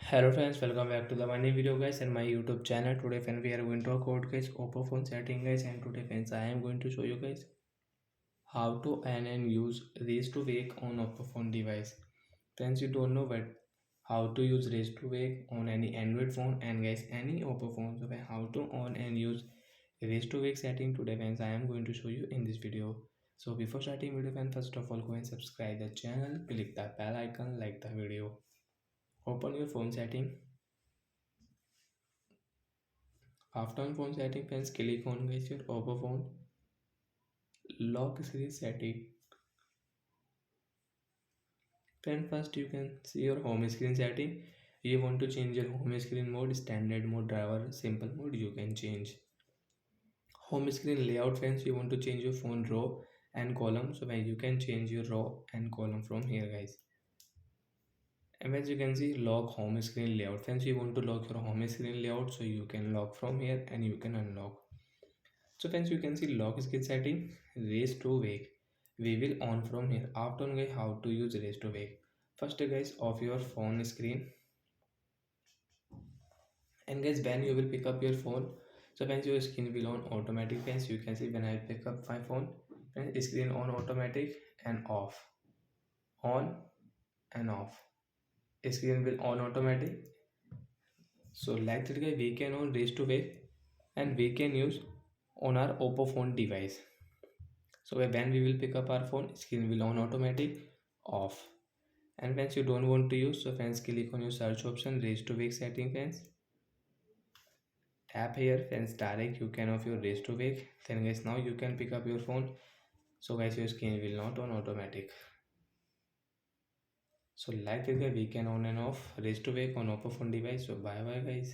Hello friends, welcome back to the my new video guys and my YouTube channel. Today friends we are going to talk about guys oppo phone setting guys, and today friends I am going to show you guys how to earn and use raise to wake on oppo phone device. Friends, you don't know but how to use raise to wake on any Android phone and guys any oppo phone. So how to on and use raise to wake setting today friends I am going to show you in this video. So before starting video friends, first of all go and subscribe the channel, click the bell icon, like the video, open your phone setting. After on phone setting friends, click on guys your oppo phone lock screen setting. Then first you can see your home screen setting. You want to change your home screen mode, standard mode, driver, simple mode, you can change. Home screen layout friends, you want to change your phone row and column, so where you can change your row and column from here guys. And as you can see, lock home screen layout friends, you want to lock your home screen layout, so you can lock from here and you can unlock. So friends, you can see lock screen setting, raise to wake. We will on from here. After on guys, how to use raise to wake. First guys, off your phone screen, and guys when you will pick up your phone, so when your screen will on automatic friends, you can see when I pick up my phone, then screen on automatic and off, on and off. Screen will on automatic. So like that guys, we can on raise to wake and we can use on our oppo phone device. So when we will pick up our phone, screen will on automatic, off. And friends, you don't want to use, so friends click on your search option, raise to wake setting friends. Tap here friends, direct you can off your raise to wake. Then guys now you can pick up your phone. So guys your screen will not on automatic. So like this guys, we can on and off raise to wake on oppo phone device. So bye bye guys.